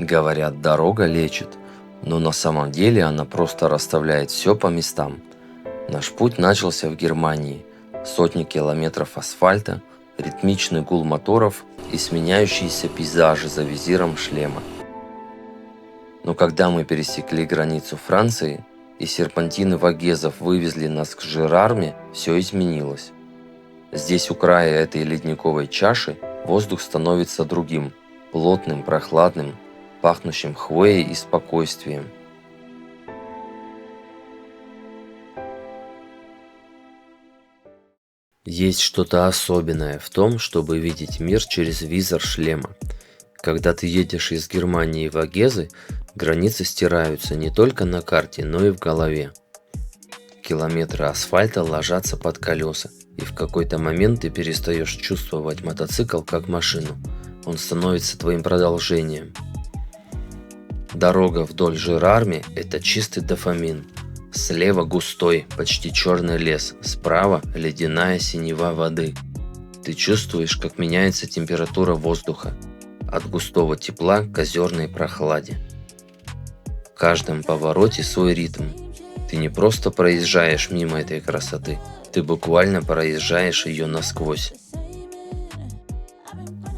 Говорят, дорога лечит, но на самом деле она просто расставляет все по местам. Наш путь начался в Германии. Сотни километров асфальта, ритмичный гул моторов и сменяющиеся пейзажи за визиром шлема. Но когда мы пересекли границу Франции и серпантины вагезов вывезли нас к Жерарме, все изменилось. Здесь у края этой ледниковой чаши воздух становится другим, плотным, прохладным, пахнущим хвоей и спокойствием. Есть что-то особенное в том, чтобы видеть мир через визор шлема. Когда ты едешь из Германии в Агезы, границы стираются не только на карте, но и в голове. Километры асфальта ложатся под колеса, и в какой-то момент ты перестаешь чувствовать мотоцикл как машину. Он становится твоим продолжением. Дорога вдоль Жерарме – это чистый дофамин. Слева густой, почти черный лес, справа ледяная синева воды. Ты чувствуешь, как меняется температура воздуха от густого тепла к озерной прохладе. В каждом повороте свой ритм. Ты не просто проезжаешь мимо этой красоты, ты буквально проезжаешь ее насквозь.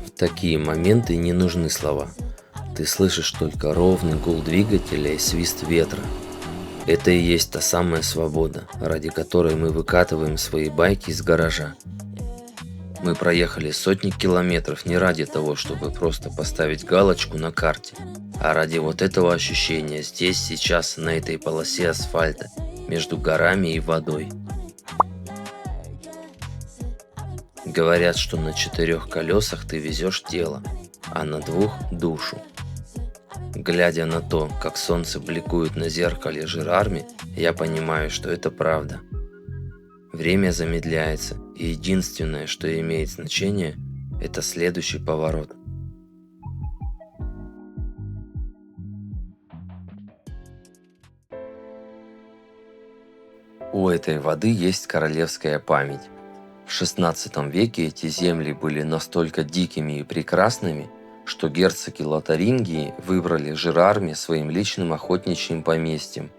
В такие моменты не нужны слова. Ты слышишь только ровный гул двигателя и свист ветра. Это и есть та самая свобода, ради которой мы выкатываем свои байки из гаража. Мы проехали сотни километров не ради того, чтобы просто поставить галочку на карте, а ради вот этого ощущения здесь, сейчас, на этой полосе асфальта, между горами и водой. Говорят, что на 4 колесах ты везешь тело, а на 2 – душу. Глядя на то, как солнце бликует на зеркале Жерарме, я понимаю, что это правда. Время замедляется, и единственное, что имеет значение, это следующий поворот. У этой воды есть королевская память. В XVI веке эти земли были настолько дикими и прекрасными, что герцоги Лотарингии выбрали Жерарме своим личным охотничьим поместьем.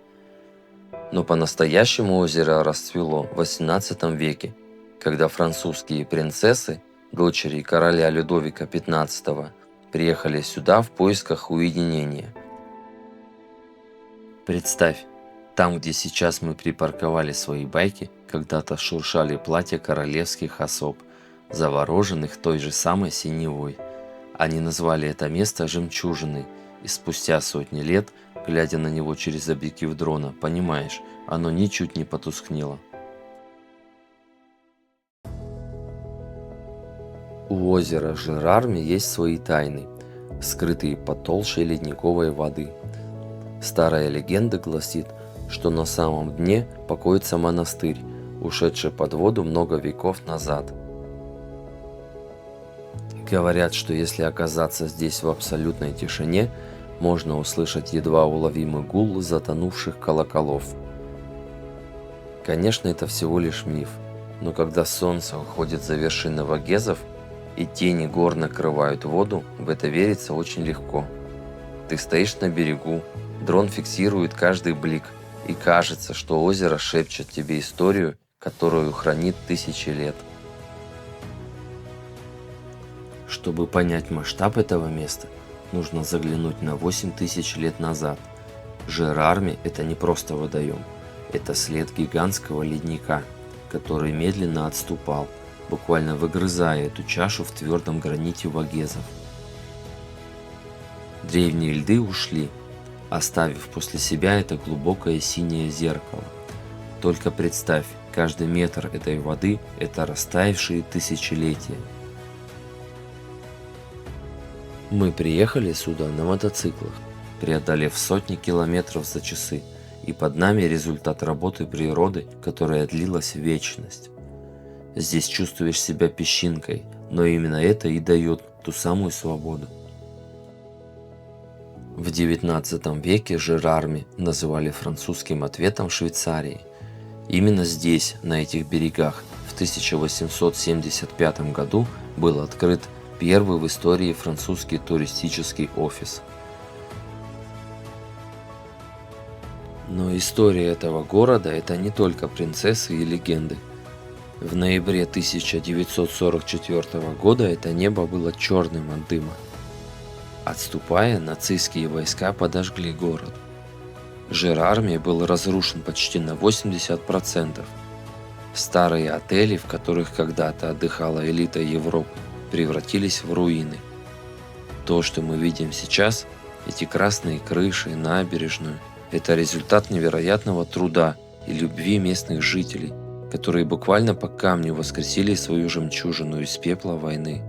Но по-настоящему озеро расцвело в XVIII веке, когда французские принцессы, дочери короля Людовика XV, приехали сюда в поисках уединения. Представь, там, где сейчас мы припарковали свои байки, когда-то шуршали платья королевских особ, завороженных той же самой синевой. Они назвали это место «Жемчужиной», и спустя сотни лет, глядя на него через объектив дрона, понимаешь, оно ничуть не потускнело. У озера Жерарме есть свои тайны, скрытые под толщей ледниковой воды. Старая легенда гласит, что на самом дне покоится монастырь, ушедший под воду много веков назад. Говорят, что если оказаться здесь в абсолютной тишине, можно услышать едва уловимый гул затонувших колоколов. Конечно, это всего лишь миф, но когда солнце уходит за вершины вагезов и тени гор накрывают воду, в это верится очень легко. Ты стоишь на берегу, дрон фиксирует каждый блик, и кажется, что озеро шепчет тебе историю, которую хранит тысячи лет. Чтобы понять масштаб этого места, нужно заглянуть на 8000 лет назад. Жерарме – это не просто водоем, это след гигантского ледника, который медленно отступал, буквально выгрызая эту чашу в твердом граните вагезов. Древние льды ушли, оставив после себя это глубокое синее зеркало. Только представь, каждый метр этой воды – это растаявшие тысячелетия. Мы приехали сюда на мотоциклах, преодолев сотни километров за часы, и под нами результат работы природы, которая длилась вечность. Здесь чувствуешь себя песчинкой, но именно это и дает ту самую свободу. В XIX веке Жерарме называли французским ответом Швейцарии. Именно здесь, на этих берегах, в 1875 году был открыт первый в истории французский туристический офис. Но история этого города – это не только принцессы и легенды. В ноябре 1944 года это небо было черным от дыма. Отступая, нацистские войска подожгли город. Жир армии был разрушен почти на 80%. Старые отели, в которых когда-то отдыхала элита Европы, превратились в руины. То, что мы видим сейчас, эти красные крыши, набережную, это результат невероятного труда и любви местных жителей, которые буквально по камню воскресили свою жемчужину из пепла войны.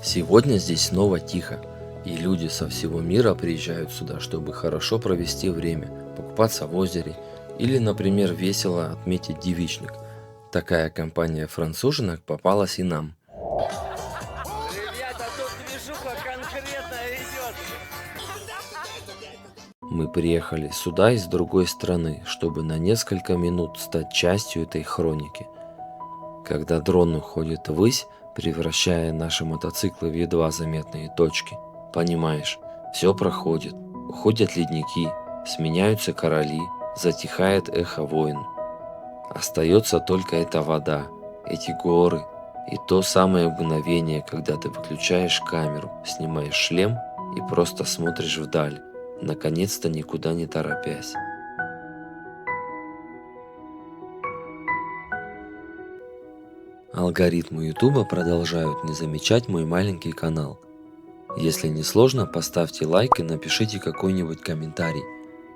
Сегодня здесь снова тихо, и люди со всего мира приезжают сюда, чтобы хорошо провести время, покупаться в озере или, например, весело отметить девичник. Такая компания француженок попалась и нам. Ребята, тут движуха конкретно идет. Мы приехали сюда из другой страны, чтобы на несколько минут стать частью этой хроники. Когда дрон уходит ввысь, превращая наши мотоциклы в едва заметные точки, понимаешь, все проходит, уходят ледники, сменяются короли, затихает эхо войн. Остается только эта вода, эти горы и то самое мгновение, когда ты выключаешь камеру, снимаешь шлем и просто смотришь вдаль, наконец-то никуда не торопясь. Алгоритмы YouTube продолжают не замечать мой маленький канал. Если не сложно, поставьте лайк и напишите какой-нибудь комментарий.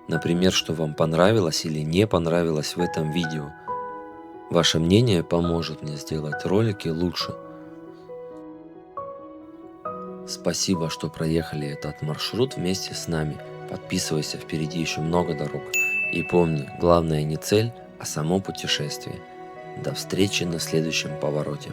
Например, что вам понравилось или не понравилось в этом видео. Ваше мнение поможет мне сделать ролики лучше. Спасибо, что проехали этот маршрут вместе с нами. Подписывайся, впереди еще много дорог. И помни, главное не цель, а само путешествие. До встречи на следующем повороте.